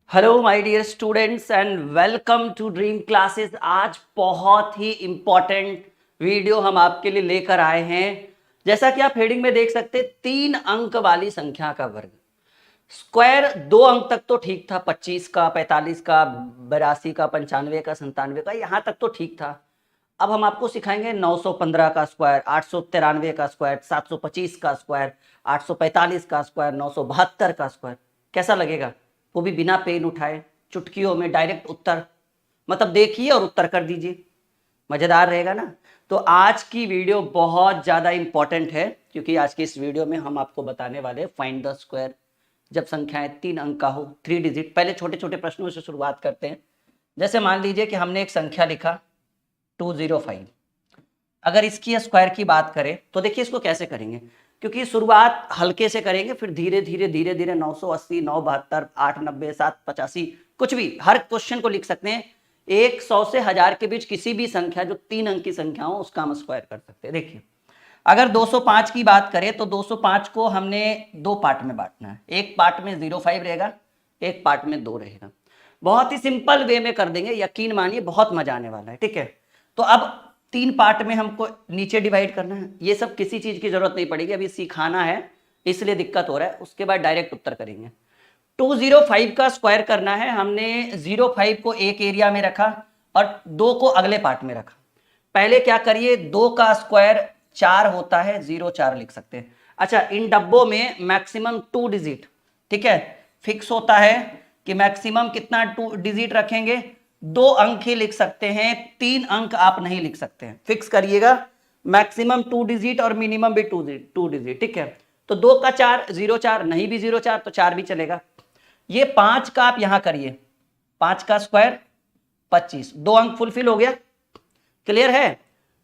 Hello my dear students and welcome to dream classes. आज बहुत ही important video हम आपके लिए लेकर आए हैं। जैसा कि आप हेडिंग में देख सकते हैं, 3 अंक वाली संख्या का वर्ग। स्क्वायर 2 अंक तक तो ठीक था, 25 का, 45 का, 82 का, 95 का, 97 का, यहाँ तक तो ठीक था। अब हम आपको सिखाएंगे 915 का स्क्वायर, 893 का स्क्वायर, 725 का स्क्वायर, 845 का स्क्वायर, 972 का स्क्वायर। कैसा लगेगा? वो भी बिना पेन उठाए, चुटकियों में डायरेक्ट उत्तर। मतलब देखिए और उत्तर कर दीजिए। मजेदार रहेगा ना? तो आज की वीडियो बहुत ज्यादा इंपॉर्टेंट है, क्योंकि आज की इस वीडियो में हम आपको बताने वाले फाइंड द स्क्वायर जब संख्याएं 3 अंक का हो, 3 डिजिट। पहले छोटे छोटे प्रश्नों से शुरुआत करते हैं। जैसे मान लीजिए कि हमने एक संख्या लिखा 205। अगर इसकी स्क्वायर की बात करें तो देखिए इसको कैसे करेंगे, क्योंकि शुरुआत हल्के से करेंगे, फिर धीरे धीरे धीरे धीरे 980, 972, 890, 785, कुछ भी, हर क्वेश्चन को लिख सकते हैं। 100 से 1000 के बीच किसी भी संख्या जो 3 अंक की संख्या हो उसका हम स्क्वायर कर सकते हैं। देखिए अगर 205 की बात करें तो 205 को हमने 2 पार्ट में बांटना है। एक पार्ट में 05 रहेगा, एक पार्ट में 2 रहेगा। बहुत ही सिंपल वे में कर देंगे, यकीन मानिए बहुत मजा आने वाला है। ठीक है, तो अब 3 पार्ट में हमको नीचे डिवाइड करना है। ये सब किसी चीज की जरूरत नहीं पड़ेगी, अभी सिखाना है इसलिए दिक्कत हो रहा है, उसके बाद डायरेक्ट उत्तर करेंगे। 205 का स्क्वायर करना है। हमने 05 को एक एरिया में रखा और 2 को अगले पार्ट में रखा। पहले क्या करिए, 2 का स्क्वायर 4 होता है, 04 लिख सकते हैं। अच्छा, इन डब्बों में मैक्सिमम 2 डिजिट, ठीक है, फिक्स होता है कि मैक्सिमम कितना 2 डिजिट रखेंगे? 2 अंक ही लिख सकते हैं, 3 अंक आप नहीं लिख सकते हैं। फिक्स करिएगा, मैक्सिमम 2 डिजिट और मिनिमम भी 2 डिजिट। ठीक है, तो 2 का 4, 04, नहीं भी 04 तो 4 भी चलेगा। ये 5 का आप यहां करिए, 5 का स्क्वायर 25, 2 अंक फुलफिल हो गया। क्लियर है?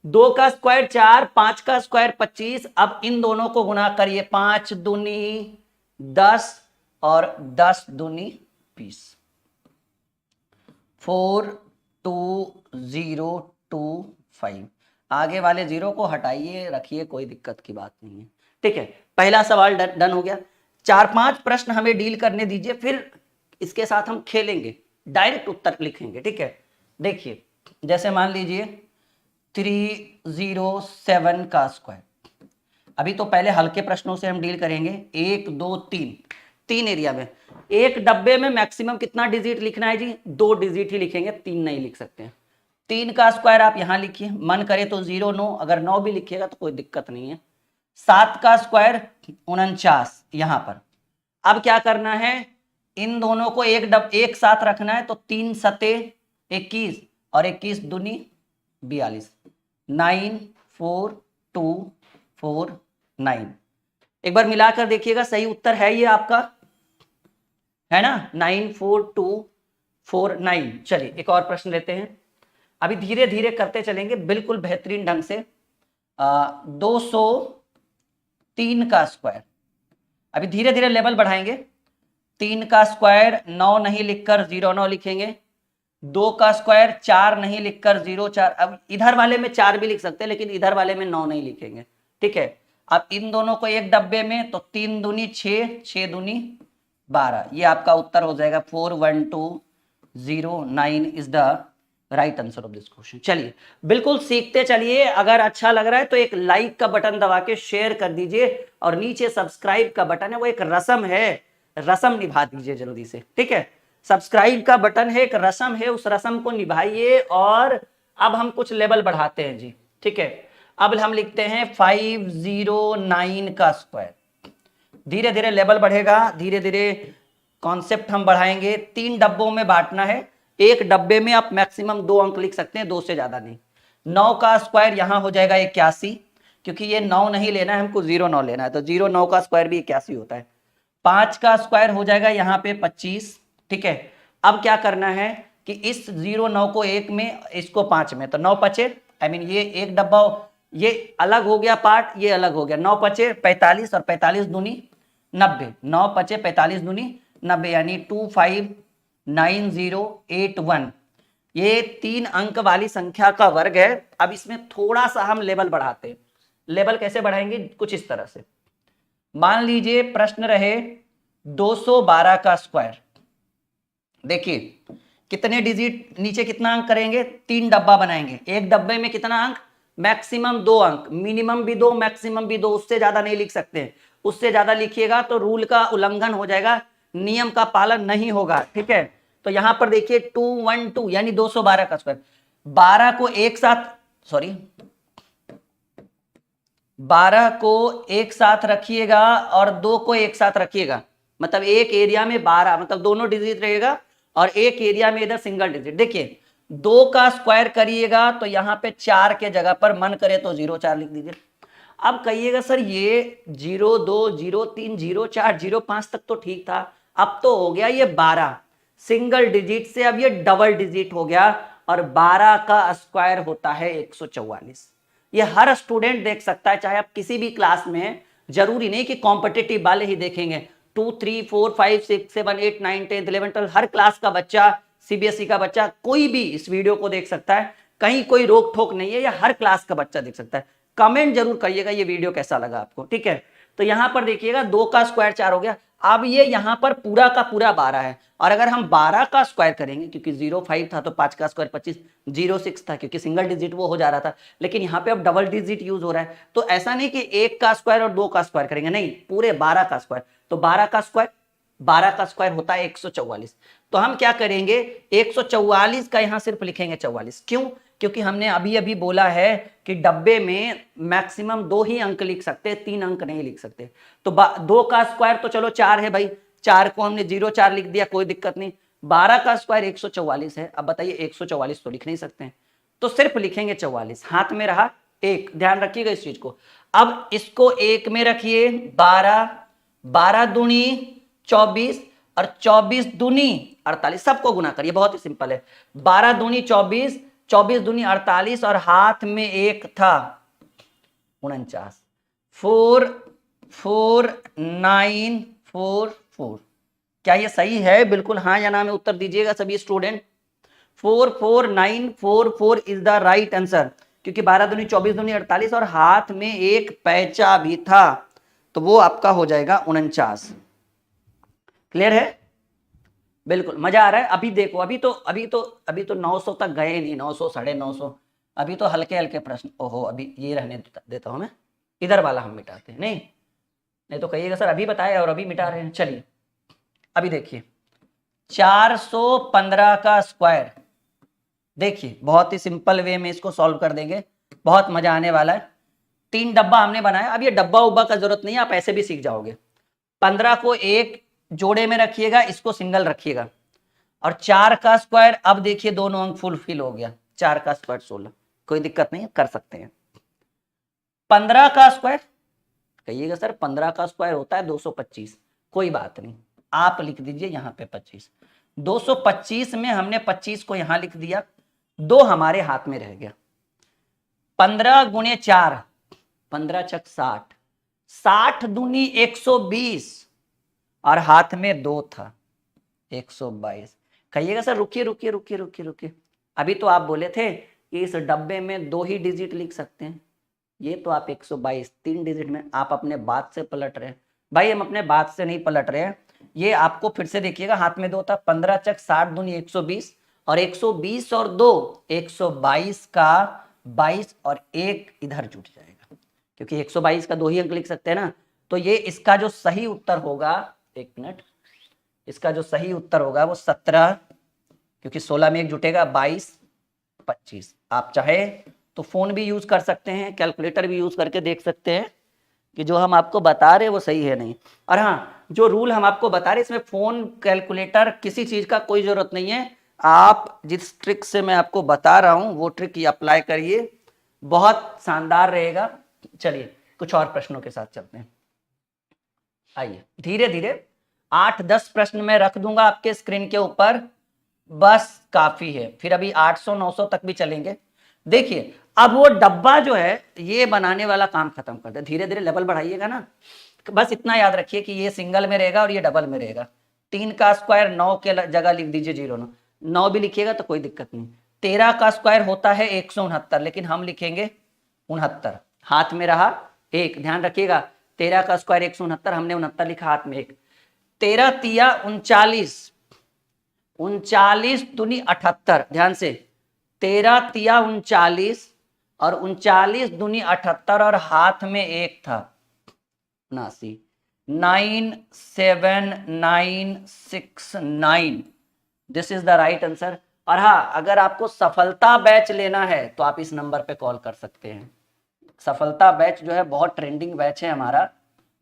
2 का स्क्वायर 4, 5 का स्क्वायर 25। अब इन दोनों को गुना करिए, 5 दूनी 10 और 10 दूनी 20। 42025। आगे वाले जीरो को हटाइए, रखिए, कोई दिक्कत की बात नहीं है। ठीक है, पहला सवाल डन हो गया। 4-5 प्रश्न हमें डील करने दीजिए, फिर इसके साथ हम खेलेंगे, डायरेक्ट उत्तर लिखेंगे। ठीक है, देखिए जैसे मान लीजिए 307 का स्क्वायर। अभी तो पहले हल्के प्रश्नों से हम डील करेंगे। 1 2 3, 3 एरिया में। एक डब्बे में मैक्सिमम कितना डिजिट लिखना है जी? 2 डिजिट ही लिखेंगे, 3 नहीं लिख सकते हैं। 3 का स्क्वायर आप यहां लिखिए, मन करे तो 0 9, अगर 9 भी लिखिएगा तो कोई दिक्कत नहीं है। 7 का स्क्वायर 49 यहां पर। अब क्या करना है, इन दोनों को एक साथ रखना है, तो 3 सते 21 और 21 दूनी 42। 94249। एक बार मिलाकर देखिएगा, सही उत्तर है ये आपका, है ना? 94249। चलिए एक और प्रश्न लेते हैं। अभी धीरे धीरे करते चलेंगे, बिल्कुल बेहतरीन ढंग से। 203 का स्क्वायर। अभी धीरे धीरे लेवल बढ़ाएंगे। 3 का स्क्वायर 9 नहीं लिखकर 09 लिखेंगे। 2 का स्क्वायर 4 नहीं लिखकर 04। अब इधर वाले में 4 भी लिख सकते हैं, लेकिन इधर वाले में 9 नहीं लिखेंगे। ठीक है, अब इन दोनों को एक डब्बे में, तो 3 दूनी 6, 6 दूनी 12। ये आपका उत्तर हो जाएगा। 41209 is the right answer of this question. चलिए बिल्कुल सीखते चलिए। अगर अच्छा लग रहा है तो एक लाइक का बटन दबा के शेयर कर दीजिए, और नीचे सब्सक्राइब का बटन है, वो एक रस्म है, रस्म निभा दीजिए जल्दी से। ठीक है, सब्सक्राइब का बटन है, एक रस्म है, उस रस्म को निभाइए। और अब हम कुछ लेवल बढ़ाते हैं जी। ठीक है, अब हम लिखते हैं 509 का स्क्वायर। धीरे धीरे लेवल बढ़ेगा, धीरे धीरे कॉन्सेप्ट हम बढ़ाएंगे। 3 डब्बों में बांटना है। एक डब्बे में आप मैक्सिमम 2 अंक लिख सकते हैं, 2 से ज्यादा नहीं। 9 का स्क्वायर यहां हो जाएगा 81, क्योंकि ये 9 नहीं लेना है हमको, 09 लेना है, तो 09 का स्क्वायर भी 81 होता है। 5 का स्क्वायर हो जाएगा यहाँ पे 25। ठीक है, अब क्या करना है कि इस 09 को 1 में, इसको 5 में, तो 9 पचे, आई मीन ये एक डब्बा, ये अलग हो गया पार्ट, ये अलग हो गया। 9 पचे 45 और 45 दूनी 90। 9 पचे 45 दूनी 90, यानी 259081। ये 3 अंक वाली संख्या का वर्ग है। अब इसमें थोड़ा सा हम लेवल बढ़ाते हैं। लेवल कैसे बढ़ाएंगे? कुछ इस तरह से। मान लीजिए प्रश्न रहे 212 का स्क्वायर। देखिए कितने डिजिट नीचे कितना अंक करेंगे, 3 डब्बा बनाएंगे। एक डब्बे में कितना अंक, मैक्सिमम 2 अंक, मिनिमम भी 2 मैक्सिमम भी 2, उससे ज्यादा नहीं लिख सकते। उससे ज्यादा लिखिएगा तो रूल का उल्लंघन हो जाएगा, नियम का पालन नहीं होगा, ठीक है। तो यहां पर देखिए 212 यानी 212 का स्क्वायर। 12 को एक साथ, सॉरी 12 को एक साथ रखिएगा और 2 को एक साथ रखिएगा, मतलब एक एरिया में 12, मतलब दोनों डिजिट रहेगा और एक एरिया में इधर सिंगल डिजिट। देखिए 2 का स्क्वायर करिएगा तो यहाँ पे 4 के जगह पर मन करे तो 0 4 लिख दीजिए। अब कहिएगा सर ये 0 2 0 3 0 4 0 5 तक तो ठीक था, अब तो हो गया ये 12 सिंगल डिजिट से, अब ये डबल डिजिट हो गया और 12 का स्क्वायर होता है 144। ये हर स्टूडेंट देख सकता है, चाहे आप किसी भी क्लास में, जरूरी नहीं कि कॉम्पिटिटिव वाले ही देखेंगे, 2 3 4 5 6 7 8 9 10 11 12 हर क्लास का बच्चा, सीबीएसई का बच्चा, कोई भी इस वीडियो को देख सकता है, कहीं कोई रोक ठोक नहीं है, या हर क्लास का बच्चा देख सकता है। कमेंट जरूर करिएगा ये वीडियो कैसा लगा आपको, ठीक है। तो यहां पर देखिएगा 2 का स्क्वायर 4 हो गया। अब ये यहां पर पूरा का पूरा 12 है, और अगर हम 12 का स्क्वायर करेंगे, क्योंकि 0 5 था तो 5 का स्क्वायर 25, 0 6 था क्योंकि सिंगल डिजिट वो हो जा रहा था, लेकिन यहाँ पे अब डबल डिजिट यूज हो रहा है, तो ऐसा नहीं कि 1 का स्क्वायर और 2 का स्क्वायर करेंगे, नहीं, पूरे 12 का स्क्वायर। तो 12 का स्क्वायर होता है 144। तो हम क्या करेंगे, 144 का यहां सिर्फ लिखेंगे 44। क्यों, क्योंकि हमने अभी अभी बोला है कि डब्बे में मैक्सिमम 2 ही अंक लिख सकते हैं, 3 अंक नहीं लिख सकते। तो 2 का स्क्वायर तो चलो 4 है भाई, 4 को हमने 0 4 लिख दिया, कोई दिक्कत नहीं। 12 का स्क्वायर 144 है, अब बताइए 144 तो लिख नहीं सकते हैं, तो सिर्फ लिखेंगे 44। हाथ में रहा 1, ध्यान रखिएगा इस चीज को। अब इसको 1 में रखिए, 12 12 दूनी 24 और 24 दूनी 48, सबको गुना करिए, बहुत ही सिंपल है। 12 दूनी 24, 24 दूनी 48 और हाथ में 1 था 49। 4 4 9 4 4। क्या ये सही है? बिल्कुल हाँ या ना में उत्तर दीजिएगा सभी student. 4 4 9 4 4 is the right answer, क्योंकि 12 दूनी 24 दूनी 48 और हाथ में 1 पैचा भी था, तो वो आपका हो जाएगा 49। क्लियर है? बिल्कुल मजा आ रहा है। अभी देखो, अभी तो 900 तक गए नहीं, 900 950, अभी तो हल्के हल्के प्रश्न। ओहो, अभी ये रहने देता हूं मैं, इधर वाला हम मिटाते हैं, नहीं तो कहिएगा सर अभी बताए और अभी मिटा रहे हैं। चलिए अभी देखिए 415 का स्क्वायर, देखिए बहुत ही सिंपल वे में इसको सॉल्व कर देंगे, बहुत मजा आने वाला है। 3 डब्बा हमने बनाया, अब ये डब्बा उब्बा का जरूरत नहीं है, आप ऐसे भी सीख जाओगे। 15 को एक जोड़े में रखिएगा, इसको सिंगल रखिएगा, और 4 का स्क्वायर, अब देखिए दोनों अंक फुलफिल हो गया, 4 का स्क्वायर 16, कोई दिक्कत नहीं है, कर सकते हैं। 15 का स्क्वायर, कहिएगा सर 15 का स्क्वायर होता है 225, कोई बात नहीं, आप लिख दीजिए यहाँ पे 25। 225 में हमने 25 को यहां लिख दिया, 2 हमारे हाथ में रह गया। 15 गुणे 4, 15 छक 60, 60 दूनी 120 और हाथ में 2 था 122। कहिएगा सर रुकिए रुकिए रुकिए रुकिए रुकिए, अभी तो आप बोले थे कि इस डब्बे में 2 ही डिजिट लिख सकते हैं, ये तो आप 122 3 डिजिट में, आप अपने बात से पलट रहे हैं भाई। हम अपने बात से नहीं पलट रहे हैं, ये आपको फिर से देखिएगा, हाथ में 2 था, 15 चक 60 दूनी 120 और 120 और 2 122 का 22 और 1 इधर जुट जाएगा, क्योंकि 122 का 2 ही अंक लिख सकते हैं ना। तो ये इसका जो सही उत्तर होगा, एक मिनट, इसका जो सही उत्तर होगा वो 17, क्योंकि 16 में 1 जुटेगा, 22 25। आप चाहे तो फोन भी यूज कर सकते हैं, कैलकुलेटर भी यूज करके देख सकते हैं कि जो हम आपको बता रहे हैं वो सही है नहीं। और हाँ, जो रूल हम आपको बता रहे हैं इसमें फोन कैलकुलेटर किसी चीज का कोई जरूरत नहीं है, आप जिस ट्रिक से मैं आपको बता रहा हूं वो ट्रिक ही अप्लाई करिए, बहुत शानदार रहेगा। चलिए कुछ और प्रश्नों के साथ चलते हैं, आइए धीरे धीरे 8-10 प्रश्न में रख दूंगा आपके स्क्रीन के ऊपर, बस काफी है, फिर अभी 800-900 तक भी चलेंगे। देखिए अब वो डब्बा जो है ये बनाने वाला काम खत्म कर दे, धीरे धीरे लेवल बढ़ाइएगा ना। बस इतना याद रखिए कि ये सिंगल में रहेगा और ये डबल में रहेगा। 3 का स्क्वायर 9 के जगह लिख दीजिए 0 9 भी लिखिएगा तो कोई दिक्कत नहीं। 13 का स्क्वायर होता है 169, लेकिन हम लिखेंगे 69, हाथ में रहा 1, ध्यान रखिएगा 13 का स्क्वायर 169, हमने 69 लिखा, हाथ में 1। 13 तिया 39, 39×78, ध्यान से 13 तिया 39 और 39×78 और हाथ में एक था 79, 97969, this is the right answer. और हाँ, अगर आपको सफलता बैच लेना है तो आप इस नंबर पे कॉल कर सकते हैं। सफलता बैच जो है बहुत ट्रेंडिंग बैच है हमारा,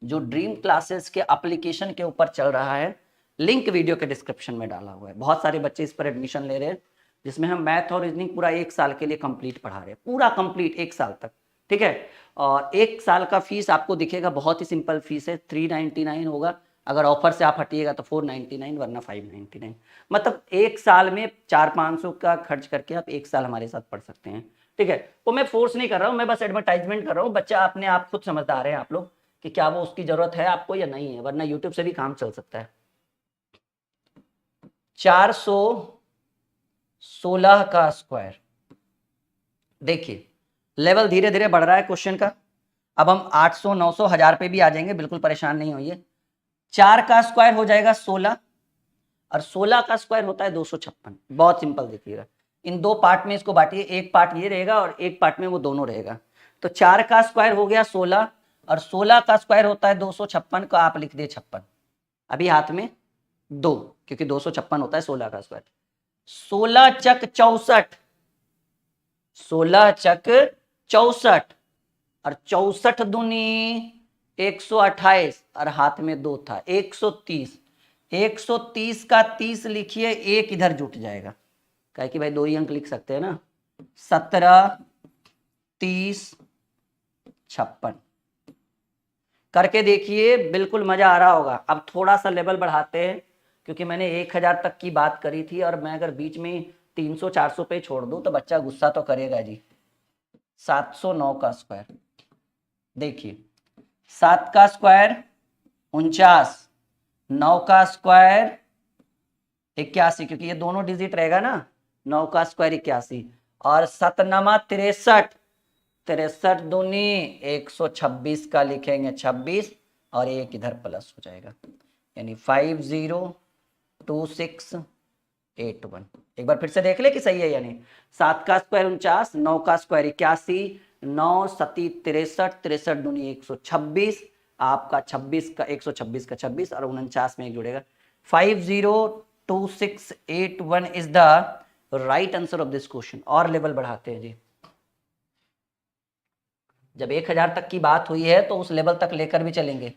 जो ड्रीम क्लासेस के एप्लीकेशन के ऊपर चल रहा है। लिंक वीडियो के डिस्क्रिप्शन में डाला हुआ है। बहुत सारे बच्चे इस पर एडमिशन ले रहे हैं, जिसमें हम मैथ और रीजनिंग पूरा 1 साल के लिए कंप्लीट पढ़ा रहे हैं, पूरा कंप्लीट 1 साल तक, ठीक है। और 1 साल का फीस आपको दिखेगा बहुत ही सिंपल फीस है, 399 होगा। अगर ऑफर से आप हटिएगा तो 499, वरना 599। मतलब 1 साल में 400-500 का खर्च करके आप 1 साल हमारे साथ पढ़ सकते हैं, ठीक है। तो मैं फोर्स नहीं कर रहा हूँ, मैं बस एडवर्टाइजमेंट कर रहा हूँ। बच्चा अपने आप खुद समझदार है आप लोग कि क्या वो उसकी जरूरत है आपको या नहीं है, वरना यूट्यूब से भी काम चल सकता है। 416 का स्क्वायर, देखिए लेवल धीरे धीरे बढ़ रहा है क्वेश्चन का। अब हम 800, 900, 1000 पे भी आ जाएंगे, बिल्कुल परेशान नहीं होइए। 4 का स्क्वायर हो जाएगा 16 और 16 का स्क्वायर होता है 256। बहुत सिंपल देखिएगा, इन 2 पार्ट में इसको बांटिए, एक पार्ट ये रहेगा और एक पार्ट में वो दोनों रहेगा। तो 4 का स्क्वायर हो गया 16 और 16 का स्क्वायर होता है 256 का, आप लिख दिए 56। अभी हाथ में 2, क्योंकि 256 होता है 16 का स्क्वायर। 16 चक 64, 16 चक 64 और 64 दूनी 128 और हाथ में 2 था 130। 130 का 30 लिखिए, एक इधर जुट जाएगा, कहे कि भाई 2 ही अंक लिख सकते हैं ना। 17, 30, 56 करके देखिए, बिल्कुल मजा आ रहा होगा। अब थोड़ा सा लेवल बढ़ाते हैं, क्योंकि मैंने 1000 तक की बात करी थी और मैं अगर बीच में 300-400 पे छोड़ दूं तो बच्चा गुस्सा तो करेगा जी। 709 का स्क्वायर, देखिए 7 का स्क्वायर 49, 9 का स्क्वायर 81, क्योंकि ये दोनों डिजिट रहेगा ना। 9 का स्क्वायर 81 और 7 63, 63 दूनी 126 का लिखेंगे 26 और एक इधर प्लस हो जाएगा, यानी 502681। एक बार फिर से देख ले कि सही है यानी। 7 का स्क्वायर 49, 9 का स्क्वायर 81, 9 सती 63, 63 दूनी 126, आपका 26 का 126 का 26 और 49 में एक जुड़ेगा। 502681 is the right answer of this question. और लेवल बढ़ाते हैं जी, जब 1000 तक की बात हुई है तो उस लेवल तक लेकर भी चलेंगे।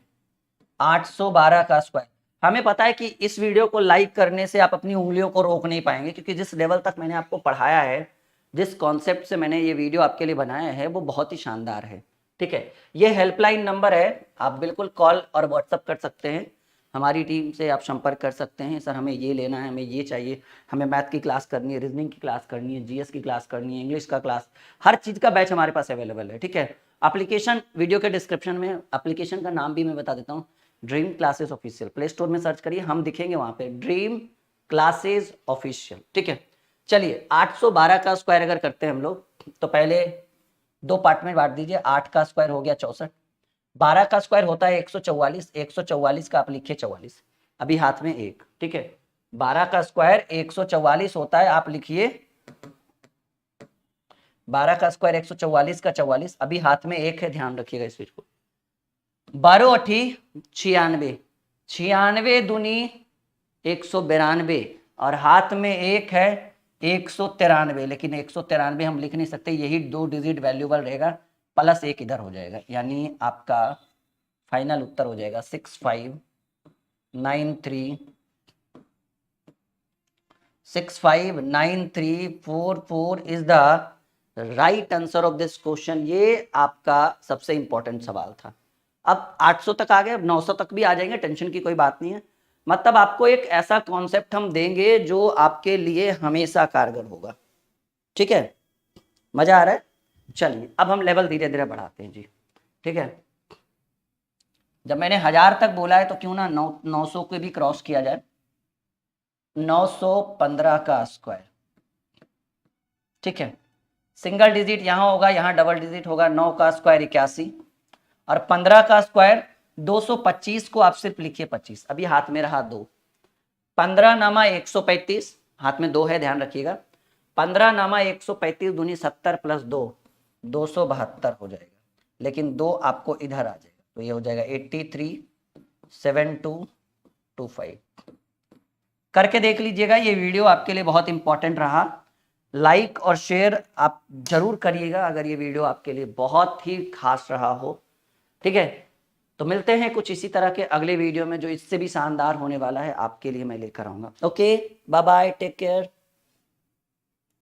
812 का स्क्वायर, हमें पता है कि इस वीडियो को लाइक करने से आप अपनी उंगलियों को रोक नहीं पाएंगे, क्योंकि जिस लेवल तक मैंने आपको पढ़ाया है, जिस कॉन्सेप्ट से मैंने ये वीडियो आपके लिए बनाया है, वो बहुत ही शानदार है, ठीक है। ये हेल्पलाइन नंबर है, आप बिल्कुल कॉल और व्हाट्सअप कर सकते हैं, हमारी टीम से आप संपर्क कर सकते हैं। सर हमें ये लेना है, हमें ये चाहिए, हमें मैथ की क्लास करनी है, रीजनिंग की क्लास करनी है, जीएस की क्लास करनी है, इंग्लिश का क्लास, हर चीज़ का बैच हमारे पास अवेलेबल है, ठीक है। एप्लीकेशन वीडियो के डिस्क्रिप्शन में, एप्लीकेशन का नाम भी मैं बता देता हूँ, dream classes official. Play store में सर्च करिए, हम दिखेंगे वहां पे, ड्रीम क्लासेस ऑफिशियल, ठीक है। चलिए 812 का स्क्वायर अगर करते हैं हम लोग, तो पहले 2 पार्ट में बांट दीजिए। 8 का स्क्वायर हो गया 64, 12 का स्क्वायर होता है 144, 144 का आप लिखिए 44, अभी हाथ में 1, ठीक है। 12 का स्क्वायर 144 होता है, आप लिखिए 12 का स्क्वायर 144 का 44, अभी हाथ में 1 है, ध्यान रखिएगा इस चीज को। 12 अठी 96, 96 दूनी 192 और हाथ में 1 है 193, लेकिन 193 हम लिख नहीं सकते, यही 2 डिजिट वैल्यूबल रहेगा, प्लस 1 इधर हो जाएगा, यानी आपका फाइनल उत्तर हो जाएगा 659344 is the right answer of this question. ये आपका सबसे इंपॉर्टेंट सवाल था। अब 800 तक आ गए, अब 900 तक भी आ जाएंगे, टेंशन की कोई बात नहीं है। मतलब आपको एक ऐसा कॉन्सेप्ट हम देंगे जो आपके लिए हमेशा कारगर होगा, ठीक है। मजा आ रहा है? चलिए अब हम लेवल धीरे धीरे बढ़ाते हैं जी, ठीक है। जब मैंने 1000 तक बोला है तो क्यों ना 900 को भी क्रॉस किया जाए। 915 का स्क्वायर, ठीक है। सिंगल डिजिट यहां होगा, यहां डबल डिजिट होगा। 9 का स्क्वायर 81 और 15 का स्क्वायर 225 को आप सिर्फ लिखिए 25, अभी हाथ में रहा 2, 15 नामा 135, हाथ में 2 है, ध्यान रखिएगा। 15 नामा 135 दूनी 70 प्लस 2 272 हो जाएगा, लेकिन 2 आपको इधर आ जाएगा, तो ये हो जाएगा 837225। करके देख लीजिएगा। ये वीडियो आपके लिए बहुत इंपॉर्टेंट रहा। लाइक और शेयर आप जरूर करिएगा अगर ये वीडियो आपके लिए बहुत ही खास रहा हो। ठीक है, तो मिलते हैं कुछ इसी तरह के अगले वीडियो में, जो इससे भी शानदार होने वाला है आपके लिए मैं लेकर आऊंगा। Okay, bye bye, take care.